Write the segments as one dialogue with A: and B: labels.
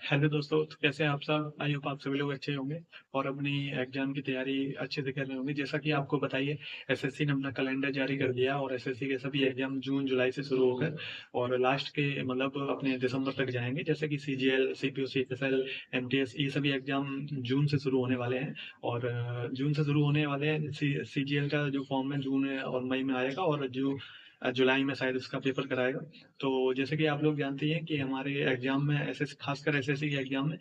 A: Hello दोस्तों, तो कैसे हैं आप सब? आई होप आप सभी लोग अच्छे होंगे और अपनी एग्जाम की तैयारी अच्छे से कर रहे होंगे। जैसा कि आपको बताइए, एसएससी ने अपना कैलेंडर जारी कर दिया और एसएससी के सभी एग्जाम जून जुलाई से शुरू होकर और लास्ट के मतलब अपने दिसंबर तक जाएंगे। जैसे कि सीजीएल, सीपीयू, सीएचएसएल, एमटीएस, ये सभी एग्जाम जून से शुरू होने वाले हैं। और जून से शुरू होने वाले हैं। सीजीएल का जो फॉर्म है जून और मई में आएगा और जो जुलाई में शायद उसका पेपर कराएगा। तो जैसे कि आप लोग जानते हैं कि हमारे एग्जाम में एसएस खासकर एसएससी के एग्जाम में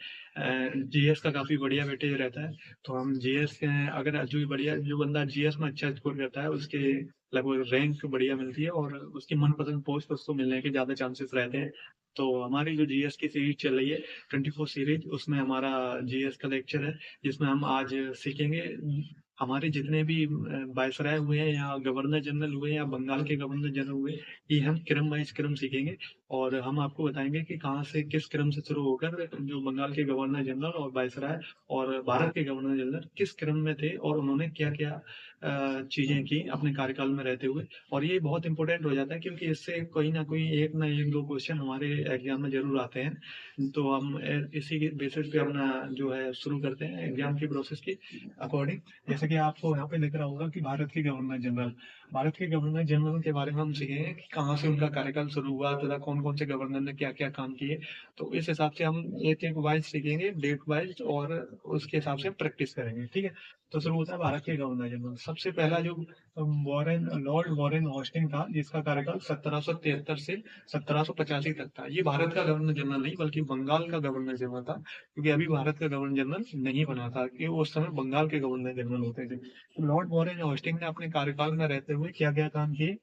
A: जीएस का काफी बढ़िया वेटेज रहता है। तो हम जीएस अगर जो बंदा जीएस में अच्छा स्कोर करता है उसके लगभग रैंक बढ़िया मिलती है और उसकी मनपसंद पोस्ट उसको मिलने के ज्यादा चांसेस रहते हैं। तो हमारी जो जीएस की सीरीज चल रही है 24 सीरीज, उसमें हमारा जीएस का लेक्चर है जिसमें हम आज सीखेंगे हमारे जितने भी वायसराय हुए हैं या गवर्नर जनरल हुए या बंगाल के गवर्नर जनरल हुए, ये हम क्रम वाइज क्रम सीखेंगे। और हम आपको बताएंगे कि कहाँ से किस क्रम से शुरू होकर जो बंगाल के गवर्नर जनरल और वायसराय और भारत के गवर्नर जनरल किस क्रम में थे और उन्होंने क्या क्या चीजें की अपने कार्यकाल में रहते हुए। और ये बहुत इंपॉर्टेंट हो जाता है क्योंकि इससे कोई ना एक दो क्वेश्चन हमारे एग्जाम में जरूर आते हैं। तो हम इसी के बेसिस पे अपना जो है शुरू करते हैं एग्जाम की प्रोसेस की अकॉर्डिंग। जैसे कि आपको यहाँ पे दिख रहा होगा कि भारत के गवर्नर जनरल के बारे में हम सीखेंगे कि कहाँ से उनका कार्यकाल शुरू हुआ तथा कौन कौन से गवर्नर ने क्या क्या काम किए। तो इस हिसाब से हम एक एक वाइज सीखेंगे, डेट वाइज, और उसके हिसाब से प्रैक्टिस करेंगे। ठीक है। तो शुरू होता है भारत के गवर्नर जनरल। सबसे पहला जो लॉर्ड वॉरेन हॉस्टिंग था, जिसका कार्यकाल 1773 से 1785 तक था। ये भारत का गवर्नर जनरल नहीं बल्कि बंगाल का गवर्नर जनरल था, क्योंकि अभी भारत का गवर्नर जनरल नहीं बना था कि उस समय बंगाल के गवर्नर जनरल होते थे। तो लॉर्ड वॉरेन हॉस्टिंग ने अपने कार्यकाल में रहते हुए क्या क्या काम किए?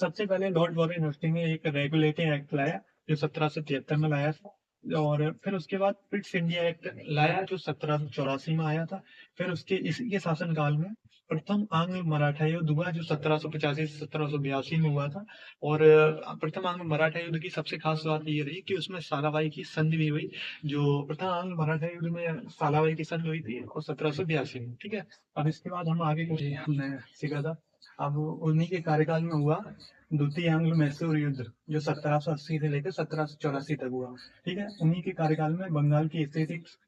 A: सबसे पहले लॉर्ड वॉरेन हस्टिंग ने एक रेगुलेटिंग एक्ट लाया जो 1773 में लाया था। और फिर उसके बाद पिट्स इंडिया एक्ट लाया जो 1784 में आया था। फिर उसके इसी के शासनकाल में प्रथम आंग्ल मराठा युद्ध हुआ जो 1785 से 1782 में हुआ था। और प्रथम आंग्ल मराठा युद्ध की सबसे खास बात ये रही कि उसमें सालाबाई की संधि भी हुई। जो प्रथम आंग्ल मराठा युद्ध में सालाबाई की संधि हुई थी और 1782 में। ठीक है। अब इसके बाद हम आगे हमने सीखा था। अब उन्हीं के कार्यकाल में हुआ द्वितीय आंग्ल मैसूर युद्ध जो 1780 से लेकर 1784 तक हुआ। ठीक है। उन्हीं के कार्यकाल में बंगाल की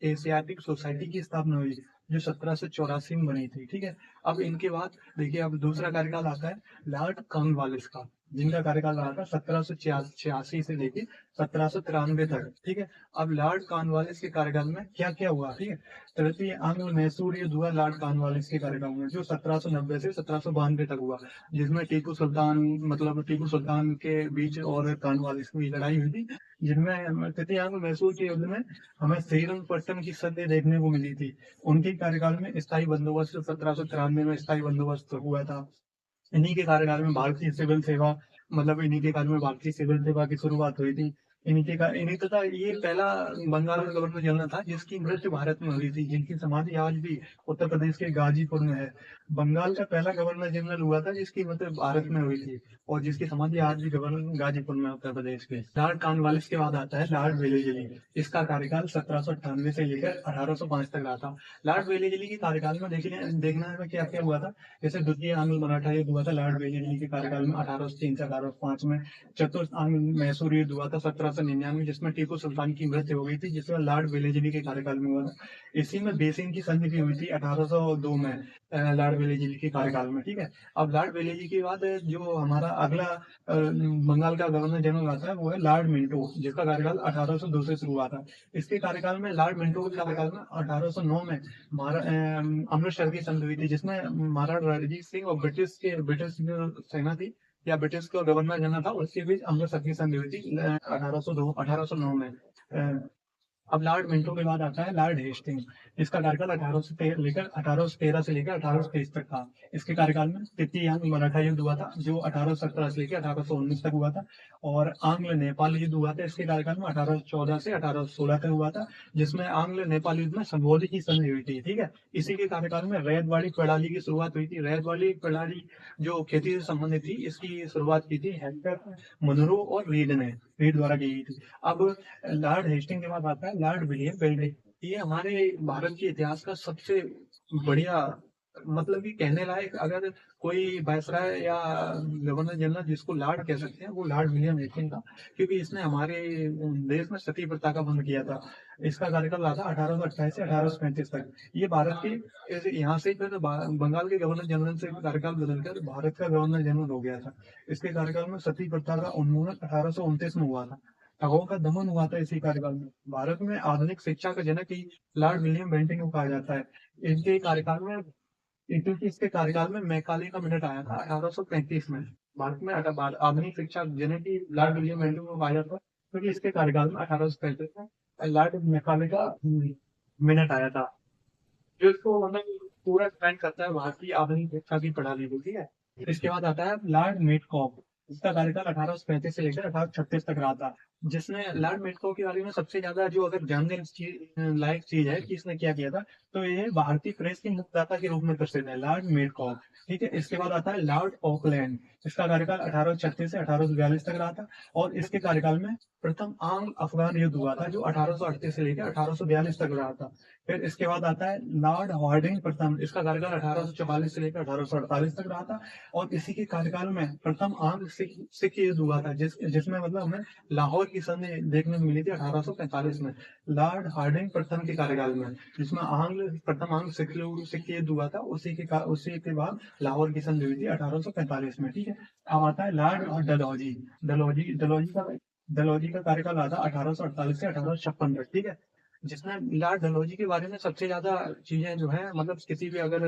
A: एशियाटिक सोसाइटी की स्थापना हुई जो 1784 में बनी थी। ठीक है। अब इनके बाद देखिए, अब दूसरा कार्यकाल आता है लॉर्ड कॉर्नवालिस का, जिनका कार्यकाल रहा था 1786 से लेके 1793 तक। ठीक है। अब लॉर्ड कॉर्नवालिस के कार्यकाल में क्या क्या हुआ? ठीक है। तृतीय आंग्ल मैसूर युद्ध हुआ लॉर्ड कॉर्नवालिस के कार्यकाल में जो 1790 से 1792 तक हुआ, जिसमें टीपू सुल्तान के बीच और कॉर्नवालिस की लड़ाई हुई थी। जिनमें तृतीय आंग्ल मैसूर के युद्ध में हमें श्रीरंगपट्टनम की संधि देखने को मिली थी। उनके कार्यकाल में स्थायी बंदोबस्त 1793 में स्थायी बंदोबस्त हुआ था। इन्हीं के कार्यकाल में भारतीय सिविल सेवा इन्हीं के काल में भारतीय सिविल सेवा की शुरुआत हुई थी। इन्हीं तथा ये पहला बंगाल का गवर्नर जनरल था जिसकी मृत्यु भारत में हुई थी, जिनकी समाधि आज भी उत्तर प्रदेश के गाजीपुर में है। बंगाल का पहला गवर्नर जनरल हुआ था जिसकी मृत्यु भारत में हुई थी और जिसकी समाधि आज भी गवर्नर गाजीपुर में उत्तर प्रदेश के। लॉर्ड कॉर्नवालिस के बाद आता है लॉर्ड वेलेजली। इसका कार्यकाल 1798 से लेकर 1805 तक रहा था। लॉर्ड वेलेजली के कार्यकाल में देखना है क्या क्या हुआ था। जैसे द्वितीय आंग्ल मराठा युद्ध हुआ था लॉर्ड वेलेजली के कार्यकाल में 1803 से 1805 में। चतुर्थ आंग्ल मैसूर युद्ध हुआ था 1799, जिसमें टीपू सुल्तान की मृत्यु हो गई थी, जिसमें लॉर्ड वेलेजली के कार्यकाल में हुआ था। इसी में बेसिन की संधि भी हुई थी 1802 में लॉर्ड वेलेजली के कार्यकाल में। ठीक है। अब लॉर्ड वेलेजली के बाद जो हमारा अगला बंगाल का गवर्नर जनरल आता है वो है लॉर्ड मिंटो, जिसका कार्यकाल 1802 से शुरू हुआ था। इसके कार्यकाल में लॉर्ड मिंटो के कार्यकाल में 1809 में अमृतसर की संधि हुई थी, जिसमें महाराणा रणजीत सिंह और ब्रिटिश जो सेना थी या ब्रिटिश का गवर्नर जनरल था उसके बीच अमृतसर की संधि हुई थी 1809 में। अब लॉर्ड मिंटो के बाद आता है लॉर्ड हेस्टिंग। इसका कार्यकाल 1813 से लेकर 1823 तक था। इसके कार्यकाल में तृतीय आंग्ल मराठा युद्ध हुआ था जो 1817 से लेकर 1819 तक हुआ था। और आंग्ल नेपाल युद्ध हुआ था इसके कार्यकाल में 1814 से 1816 तक हुआ था, जिसमें आंग्ल नेपाल युद्ध में संगोली की संधि हुई थी। ठीक है। इसी के कार्यकाल में रैयतवाड़ी प्रणाली की शुरुआत हुई थी। रैयतवाड़ी प्रणाली जो खेती से संबंधित थी, इसकी शुरुआत की थी हेक्टर, मुनरो और रीड द्वारा की गई थी। अब लॉर्ड हेस्टिंग के बाद आता है लॉर्ड विलियम बेल्टिक। ये हमारे भारत के इतिहास का सबसे बढ़िया मतलब कि कहने लायक अगर कोई वायसराय या गवर्नर जनरल जिसको लॉर्ड कह सकते हैं वो लॉर्ड विलियम हेस्टिंग था, क्योंकि इसने हमारे देश में सती प्रथा का बंद किया था। इसका कार्यकाल रहा था 1828 से 1835 तक। ये भारत के यहाँ से फिर बंगाल के गवर्नर जनरल से कार्यकाल बदलकर भारत का गवर्नर जनरल हो गया था। इसके कार्यकाल में सती प्रथा का उन्मूलन 1829 में हुआ था। ठगों का दमन हुआ था इसी कार्यकाल में। भारत में आधुनिक शिक्षा का जनक ही लॉर्ड विलियम बेंटिंग को कहा जाता है। इनके कार्यकाल में क्योंकि इसके कार्यकाल में मैकाले का मिनट आया था 1835 में। भारत में आधुनिक शिक्षा जनक की लॉर्ड विलियम बेंटिंग को कहा जाता है, क्योंकि इसके कार्यकाल में 1835 में लॉर्ड मैकाले का मिनट आया था, जो इसको मतलब पूरा स्पेंड करता है भारतीय आधुनिक शिक्षा की प्रणाली को। ठीक है, इसके बाद आता है लॉर्ड मेटकॉक। इसका कार्यकाल 1835 से लेकर 1836 तक रहा था, जिसने लॉर्ड मेटकॉक के बारे में सबसे ज्यादा जो अगर जानने लायक चीज है कि इसने क्या किया था, तो ये भारतीय प्रेस के मुखदाता के रूप में प्रसिद्ध है, लॉर्ड मेटकॉक। ठीक है, इसके बाद आता है लॉर्ड ऑकलैंड। इसका कार्यकाल 1836 से 1842 तक रहा था, और इसके कार्यकाल में प्रथम आंग्ल अफगान युद्ध हुआ था, जो 1838 से लेकर 1842 तक रहा था। फिर इसके बाद आता है लॉर्ड हार्डिंग प्रथम। इसका कार्यकाल 1844 से लेकर 1848 तक रहा था, और इसी के कार्यकाल में प्रथम आंग्ल सिख युद्ध हुआ था, जिसमें मतलब हमें लाहौर की संधि देखने को मिली थी 1845 में, लॉर्ड हार्डिंग प्रथम के कार्यकाल में, जिसमें प्रथम आंग्ल सिख युद्ध हुआ था। उसी के बाद लाहौर की संधि हुई थी 1845 में। ठीक है, अब आता है लॉर्ड डलहौजी। डलहौजी का कार्यकाल रहा था 1848 से 1856 तक। ठीक है, जिसने लॉर्ड डलहौजी के बारे में सबसे ज्यादा चीजें जो है, मतलब किसी भी अगर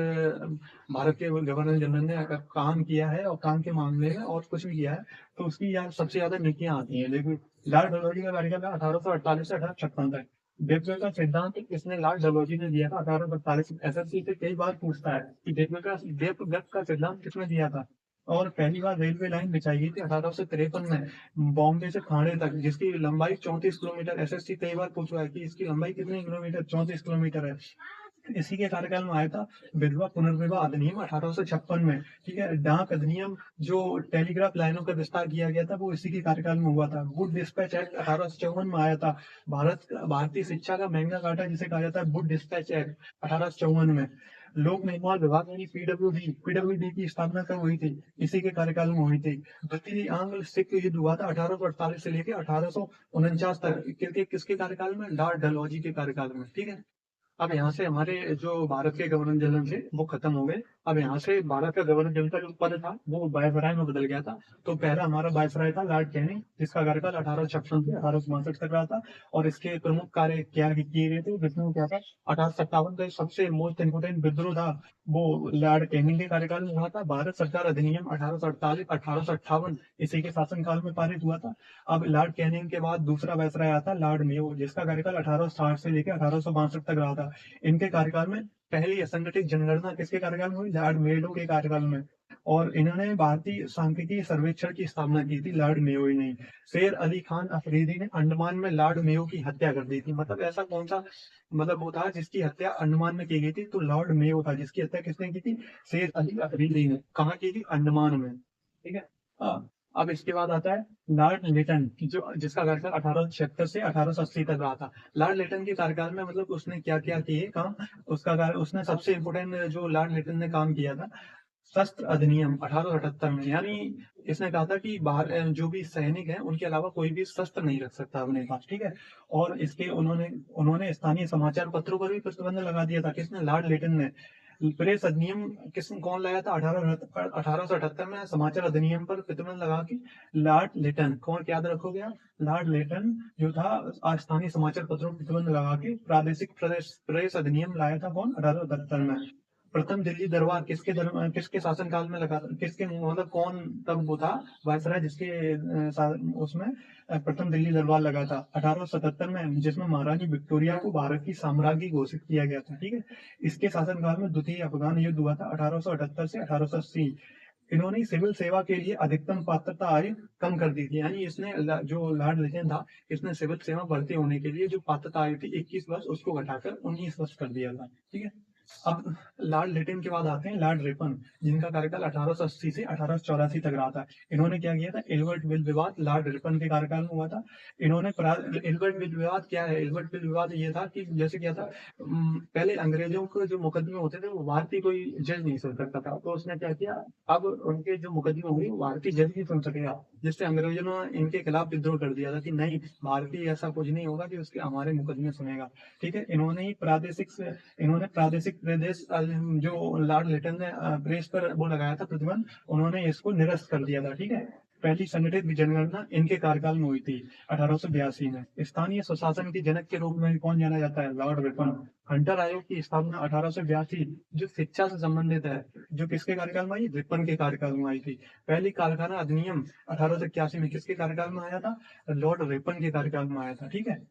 A: भारत के गवर्नर जनरल ने अगर काम किया है और काम के मामले में और कुछ भी किया है, तो उसकी यार सबसे ज्यादा नेकियां आती हैं। लेकिन लॉर्ड डलहौजी का कार्यकाल 1848 से 1856 तक। बेपवे का सिद्धांत किसने लॉर्ड डलहौजी ने दिया था 1845। एसएससी से कई बार पूछता है कि बेपवे का सिद्धांत किसने दिया था। और पहली बार रेलवे लाइन बिछाई गई थी 1853 में, बॉम्बे से खाने तक, जिसकी लंबाई 34 किलोमीटर। एसएससी कई बार पूछा है कि इसकी लंबाई कितनी किलोमीटर, 34 किलोमीटर है। इसी के कार्यकाल में आया था विधवा पुनर्विवाह अधिनियम 1856 में। ठीक है, डाक अधिनियम जो टेलीग्राफ लाइनों का विस्तार किया गया था, वो इसी के कार्यकाल में हुआ था। वुड डिस्पैच एक्ट 1854 में आया था। भारतीय शिक्षा का महंगा काटा जिसे कहा जाता है वुड डिस्पैच एक्ट 1854 में। लोक निर्माण विभाग यानी पीडब्ल्यूडी की स्थापना कब हुई थी, इसी के कार्यकाल में हुई थी। द्वितीय आंग्ल सिख युद्ध हुआ था 1848 से लेकर 1849 तक। किसके कार्यकाल में, लॉर्ड डलहौजी के कार्यकाल में। ठीक है, अब यहाँ से हमारे जो भारत के गवर्नर जनरल थे वो खत्म हो गए। अब यहाँ से भारत का गवर्नर जनरल का जो पद था वो वायसराय में बदल गया था। तो पहला हमारा वायसराय था लॉर्ड कैनिंग, जिसका कार्यकाल 1856 से 1862 तक रहा था, और इसके प्रमुख कार्य क्या किए गए थे, जिसमें क्या था, 1857 का सबसे मोस्ट इम्पोर्टेंट विद्रोह था वो लॉर्ड कैनिंग के कार्यकाल में हुआ था। भारत सरकार अधिनियम 1848 1858 इसी के शासनकाल में पारित हुआ था। अब लॉर्ड कैनिंग के बाद दूसरा वायसराय आता लॉर्ड मेयो, जिसका कार्यकाल 1860 से लेकर 1862 तक रहा था। इनके कार्यकाल में पहली असंगठित जनगणना किसके कार्यकाल में हुई, लॉर्ड मेयो के कार्यकाल में। और इन्होंने भारतीय सांख्यिकी सर्वेक्षण की स्थापना की थी, लॉर्ड मेयो ने। शेर अली खान अफरीदी ने अंडमान में लॉर्ड मेयो की हत्या कर दी थी। मतलब ऐसा कौन सा मतलब वो था जिसकी हत्या अंडमान में की गई थी, तो लॉर्ड मेयो था। जिसकी हत्या किसने की थी, शेर अली अफरीदी ने। कहाँ की थी, अंडमान में। ठीक है, हाँ। अब इसके बाद आता है लॉर्ड लिटन, जो जिसका कार्यकाल 1876 से 1880 तक रहा था। लॉर्ड लिटन के कार्यकाल में मतलब उसने क्या क्या किए काम, उसने सबसे इम्पोर्टेंट जो लॉर्ड लिटन ने काम किया था, शस्त्र अधिनियम 1878 में। यानी इसने कहा था कि बाहर जो भी सैनिक हैं उनके अलावा कोई भी शस्त्र नहीं रख सकता अपने पास। ठीक है, और इसके उन्होंने उन्होंने स्थानीय समाचार पत्रों पर भी प्रतिबंध लगा दिया था। किसने, लॉर्ड लिटन ने। प्रेस अधिनियम कौन लाया था, 1878 में समाचार अधिनियम पर प्रतिबंध लगा के लॉर्ड लिटन। कौन, याद रखोगे आप, लॉर्ड लिटन जो था स्थानीय समाचार पत्रों पर प्रतिबंध लगा के प्रादेशिक प्रेस अधिनियम लाया था। कौन, 1878 में। प्रथम दिल्ली दरबार किसके शासनकाल में लगा, किसके मतलब कौन तब वो था वायसराय जिसके उसमें प्रथम दिल्ली दरबार लगा था 1877 में, जिसमें महारानी विक्टोरिया को भारत की साम्राज्ञी घोषित किया गया था। ठीक है, इसके शासनकाल में द्वितीय अफगान युद्ध हुआ था 1878 से 1880। इन्होंने सिविल सेवा के लिए अधिकतम पात्रता आयु कम कर दी थी। यानी इसने जो लॉर्ड लिटन था, इसने सिविल सेवा भर्ती होने के लिए जो पात्रता आयु थी 21 वर्ष, उसको घटाकर 19 वर्ष कर दिया था। ठीक है, अब लॉर्ड लिटिन के बाद आते हैं लॉर्ड रिपन, जिनका कार्यकाल 1880 से 1884 तक रहा था। इन्होंने क्या किया था, एल्बर्ट विल विवाद लॉर्ड रिपन के कार्यकाल में हुआ था। इन्होंने एल्बर्ट विल विवाद क्या है, एल्बर्ट विल विवाद ये था कि जैसे क्या था, पहले अंग्रेजों के जो मुकदमे होते थे वो भारतीय कोई जज नहीं सुन सकता था, तो उसने क्या किया, अब उनके जो मुकदमे हुए वो भारतीय जज ही सुन सकेगा, जिससे अंग्रेजों ने इनके खिलाफ विद्रोह कर दिया था कि नहीं, भारतीय ऐसा कुछ नहीं होगा कि उसके हमारे मुकदमे सुनेगा। ठीक है, इन्होंने प्रादेशिक प्रदेश जो लॉर्ड लिटन ने प्रेस पर वो लगाया था प्रतिबंध, उन्होंने इसको निरस्त कर दिया था। ठीक है, पहली संगठित जनगणना इनके कार्यकाल में हुई थी 1882 में। स्थानीय सुशासन के जनक के रूप में कौन जाना जाता है, लॉर्ड रिपन। हंटर आयोग की स्थापना 1882 जो शिक्षा से संबंधित है, जो किसके कार्यकाल में आई, रिपन के कार्यकाल में आई थी। पहली कारखाना अधिनियम 1881 में किसके कार्यकाल में आया था, लॉर्ड रिपन के कार्यकाल में आया था। ठीक है,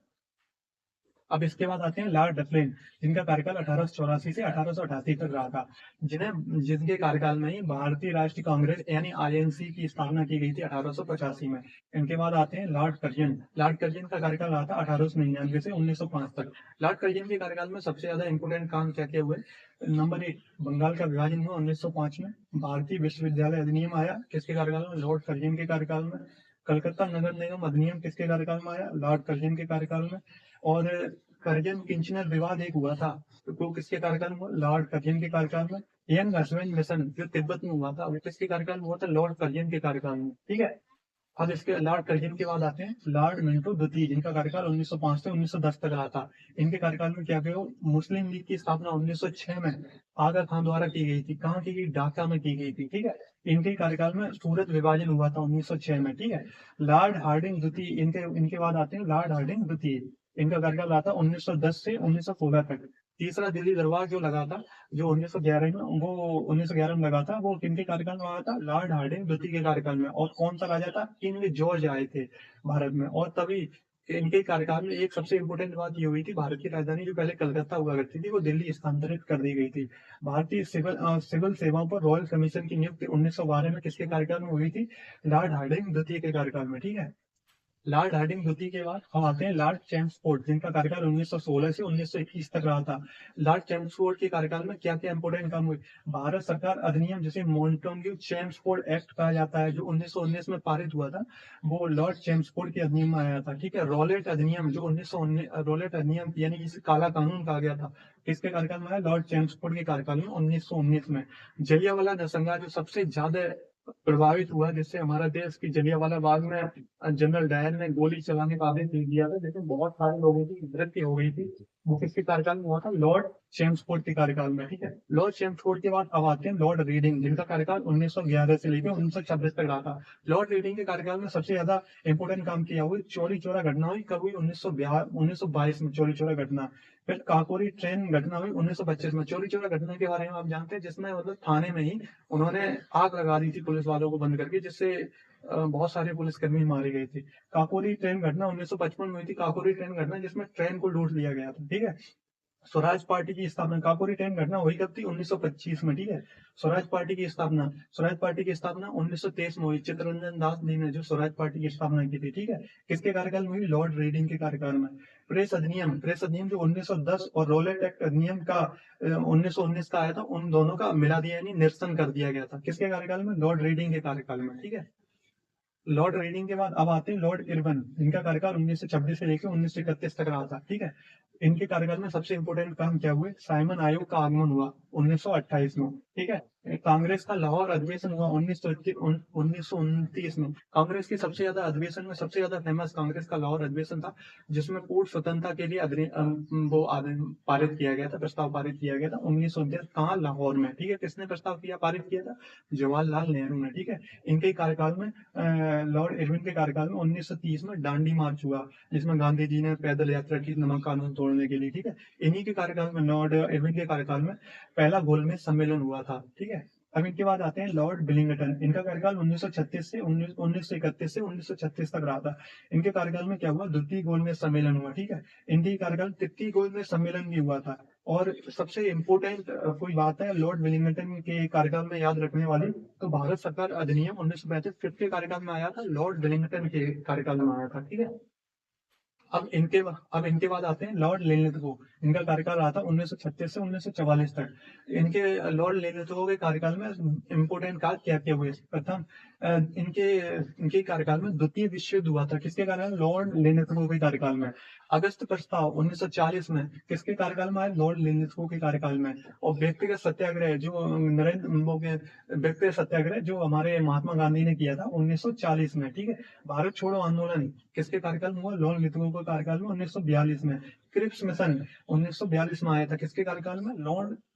A: अब इसके बाद आते हैं लॉर्ड डफलिन, जिनका कार्यकाल 1884 से 1888 तक रहा था, जिनके कार्यकाल में ही भारतीय राष्ट्रीय कांग्रेस यानी आईएनसी की स्थापना की गई थी 1885 में। इनके बाद आते हैं लॉर्ड कर्जन। लॉर्ड कर्जन का कार्यकाल रहा था 1899 से 1905 तक। लॉर्ड कर्जन के कार्यकाल में सबसे ज्यादा इंपोर्टेंट काम क्या क्या हुए, नंबर 1, बंगाल का विभाजन हुआ 1905 में। भारतीय विश्वविद्यालय अधिनियम आया किसके कार्यकाल में, लॉर्ड कर्जन के कार्यकाल में। कलकत्ता नगर निगम अधिनियम किसके कार्यकाल में आया, लॉर्ड कर्जन के कार्यकाल में। और करजन किंचनर विवाद एक हुआ था, तो वो किसके कार्यकाल में, लॉर्ड कर्जन के कार्यकाल में। यंग हस्बैंड मिशन जो तिब्बत में हुआ था वो किसके कार्यकाल में हुआ था, लॉर्ड कर्जन के कार्यकाल में। ठीक है, अब इसके लॉर्ड कर्जन के बाद आते हैं लॉर्ड मिंटो द्वितीय, जिनका कार्यकाल 1905 से 1910 तक रहा था। इनके कार्यकाल में क्या किया, मुस्लिम लीग की स्थापना 1906 में आगा खान द्वारा की गई थी। कहाँ की गई, ढाका में की गई थी। ठीक है, इनके कार्यकाल में सूरत विभाजन हुआ था 1906 में। ठीक है, लॉर्ड हार्डिंग द्वितीय, इनके इनके बाद आते हैं लॉर्ड हार्डिंग द्वितीय, इनका कार्यकाल रहा था 1910 से 1916 तक। तीसरा दिल्ली दरबार जो लगा था, जो 1911 में, वो 1911 में लगा था, वो किनके कार्यकाल में आया था, लॉर्ड हार्डिंग द्वितीय के कार्यकाल में। और कौन सा राजा था, किंग जॉर्ज आए थे भारत में, और तभी इनके कार्यकाल में एक सबसे इंपोर्टेंट बात ये हुई थी, भारत की राजधानी जो पहले कलकत्ता हुआ करती थी वो दिल्ली स्थानांतरित कर दी गई थी। भारतीय सिविल सेवाओं पर रॉयल कमीशन की नियुक्ति 1912 में किसके कार्यकाल में हुई थी, लॉर्ड हार्डिंग द्वितीय के कार्यकाल में। ठीक है, लॉर्ड हार्डिंग द्वितीय के बाद हम आते हैं लॉर्ड चैम्सफोर्ड, जिनका कार्यकाल 1916 से 1921 तक रहा था। लॉर्ड चैम्सफोर्ड के कार्यकाल में क्या क्या इंपोर्टेंट काम हुए, भारत सरकार अधिनियम जिसे मोंटोग्यू चैम्सफोर्ड एक्ट कहा जाता है, जो 1919 में पारित हुआ था, वो लॉर्ड चैम्सफोर्ड के अधिनियम में आया था। ठीक है, रॉलेट अधिनियम जो 1919, रॉलेट अधिनियम यानी जिसे काला कानून कहा गया था, किसके कार्यकाल में आया, लॉर्ड चैम्सफोर्ड के कार्यकाल में 1919 में। जलियांवाला नरसंहार जो सबसे ज्यादा प्रभावित हुआ, जिससे हमारा देश की जलियांवाला बाग में जनरल डायर ने गोली चलाने का आदेश दे दिया था, जिसमें बहुत सारे लोगों की मृत्यु हो गई थी, वो किसके कार्यकाल में हुआ था, लॉर्ड चैम्सफोर्ड के कार्यकाल में। ठीक है, लॉर्ड चैम्सफोर्ड के बाद अब आते हैं लॉर्ड रीडिंग, जिनका कार्यकाल 1911 से लेकर 1926 तक रहा था। लॉर्ड रीडिंग के कार्यकाल में सबसे ज्यादा इंपोर्टेंट काम किया हुआ, चोरी चोरा घटना हुई कब हुई, 1922 में चोरी चोरा घटना। फिर काकोरी ट्रेन घटना हुई 1925 में। चोरी चोरा घटना के बारे में आप जानते हैं, जिसमें मतलब थाने में ही उन्होंने आग लगा दी थी पुलिस वालों को बंद करके, जिससे बहुत सारे पुलिसकर्मी मारे गए थे। काकोरी ट्रेन घटना 1955 में हुई थी, काकोरी ट्रेन घटना जिसमें ट्रेन को लूट लिया गया था। ठीक है, स्वराज पार्टी की स्थापना, काकोरी ट्रेन घटना हुई कब थी, 1925 में। ठीक है, स्वराज पार्टी की स्थापना 1923 में हुई, चित्तरंजन दास जी ने जो स्वराज पार्टी की स्थापना की थी। ठीक है, किसके कार्यकाल में हुई, लॉर्ड रीडिंग के कार्यकाल में। प्रेस अधिनियम जो 1910 और रोलेट एक्ट अधिनियम का 1919 का आया था, उन दोनों का मिला दिया यानी निरसन कर दिया गया था, किसके कार्यकाल में, लॉर्ड रीडिंग के कार्यकाल में। ठीक है, लॉर्ड रीडिंग के बाद अब आते हैं लॉर्ड इरबन, जिनका कार्यकाल 1926 से लेकर 1931 तक रहा था। ठीक है, इनके कार्यकाल में सबसे इंपोर्टेंट काम क्या हुए, साइमन आयोग का आगमन हुआ 1928 में। ठीक है, कांग्रेस का लाहौर अधिवेशन हुआ 1929 में। कांग्रेस की सबसे ज्यादा अधिवेशन में सबसे ज्यादा फेमस कांग्रेस का लाहौर अधिवेशन था, जिसमें पूर्ण स्वतंत्रता के लिए पारित किया गया था, प्रस्ताव पारित किया गया था 1929, कहाँ, लाहौर में। ठीक है, किसने प्रस्ताव किया, पारित किया था, जवाहरलाल नेहरू ने। ठीक है, इनके कार्यकाल में लॉर्ड इरविन के कार्यकाल में 1930 में दांडी मार्च हुआ, जिसमें गांधी जी ने पैदल यात्रा की नमक कानून तोड़ने के लिए। ठीक है, इन्हीं के कार्यकाल में, लॉर्ड इरविन के कार्यकाल में पहला गोलमेज सम्मेलन हुआ था। ठीक है, अब इनके बाद आते हैं लॉर्ड बिलिंगटन, इनका कार्यकाल 1936 से 1931 से 1936 तक रहा था। इनके कार्यकाल में क्या हुआ, द्वितीय गोलमेज सम्मेलन हुआ। ठीक है, इनके कार्यकाल तृतीय गोलमेज सम्मेलन भी हुआ था। और सबसे इम्पोर्टेंट कोई बात है लॉर्ड विलिंगटन के कार्यकाल में याद रखने वाली, तो भारत सरकार अधिनियम 1935 किसके कार्यकाल में आया था, लॉर्ड विलिंगटन के कार्यकाल में आया था। ठीक है, अब इनके बाद आते हैं लॉर्ड लिनलिथगो। इनका कार्यकाल रहा था 1936 से 1944 तक। इनके लॉर्ड लिनलिथगो के कार्यकाल में इम्पोर्टेंट कार्य क्या क्या हुए? प्रथम, इनके इनके कार्यकाल में द्वितीय विश्व युद्ध हुआ था। किसके कार्यकाल? लॉर्ड लिनलिथगो के कार्यकाल में। अगस्त प्रस्ताव 1940 में किसके कार्यकाल में आया? लॉर्ड लिनलिथगो के कार्यकाल में। और व्यक्तिगत सत्याग्रह जो व्यक्तिगत सत्याग्रह जो हमारे महात्मा गांधी ने किया था 1940 में, ठीक है। भारत छोड़ो आंदोलन किसके कार्यकाल में हुआ? लॉर्ड लिथगो के कार्यकाल में 1942 में। क्रिप्स मिशन 1942 में आया था। किसके कार्यकाल में?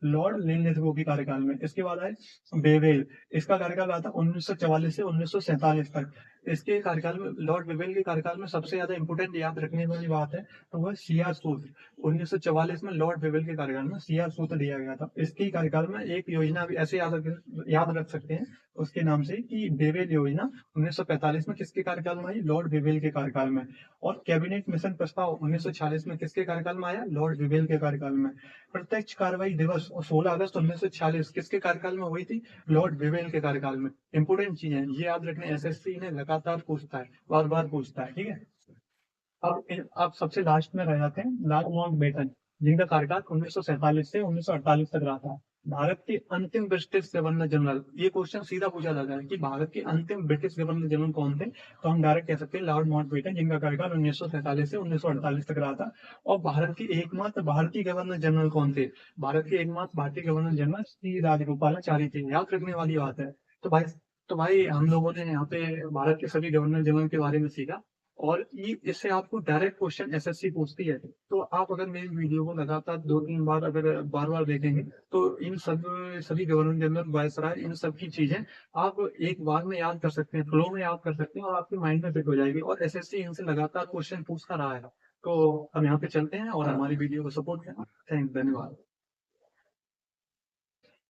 A: लॉर्ड लिथगो के कार्यकाल में। इसके बाद आए बेवेल। इसका कार्यकाल रहा था 1944 से 1947 तक। इसके कार्यकाल में, लॉर्ड बेवेल के कार्यकाल में सबसे ज्यादा इंपोर्टेंट याद रखने वाली बात है तो वह सीआर सूत्र। 1944 में लॉर्ड बेवेल के कार्यकाल में सीआर सूत्र दिया गया था। इसके कार्यकाल में एक योजना भी ऐसे याद रख सकते हैं उसके नाम से कि बेवेल योजना 1945 में किसके कार्यकाल में आई? लॉर्ड बेवेल के कार्यकाल में। और कैबिनेट मिशन प्रस्ताव 1946 में किसके कार्यकाल में आया? लॉर्ड बेवेल के कार्यकाल में। प्रत्यक्ष कार्रवाई दिवस 16 अगस्त 1946 किसके कार्यकाल में हुई थी? लॉर्ड बेवेल के कार्यकाल में। इंपोर्टेंट चीज है ये याद रखने, एसएससी ने लगातार पूछता है, बार बार पूछता है, ठीक है। अब सबसे लास्ट में रह जाते हैं लॉर्ड माउंटबेटन, जिनका कार्यकाल 1947 से 1948 तक रहा था। भारत के अंतिम ब्रिटिश गवर्नर जनरल, ये क्वेश्चन सीधा पूछा जाता है कि भारत के अंतिम ब्रिटिश गवर्नर जनरल कौन थे, तो हम डायरेक्ट कह सकते हैं लॉर्ड माउंटबेटन, जिनका कार्यकाल 1947 से 1948 तक रहा था। और भारत के एकमात्र भारतीय गवर्नर जनरल कौन थे? भारत के एकमात्र भारतीय गवर्नर जनरल श्री राजगोपालाचारी थे। याद रखने वाली बात है। तो भाई हम लोगों ने यहाँ पे भारत के सभी गवर्नर जनरल के बारे में सीखा। और ये इससे आपको डायरेक्ट क्वेश्चन एसएससी पूछती है। तो आप अगर मेरी वीडियो को लगातार 2-3 बार अगर बार बार देखेंगे तो इन सब सभी गवर्नर जनरल, वायसराय, इन सब की चीजें आप एक बार में याद कर सकते हैं, फ्लो में याद कर सकते हैं और आपके माइंड में फिट हो जाएगी। और एसएससी इनसे लगातार क्वेश्चन पूछता रहा है। तो हम यहाँ पे चलते हैं और हमारी वीडियो को सपोर्ट करें। धन्यवाद।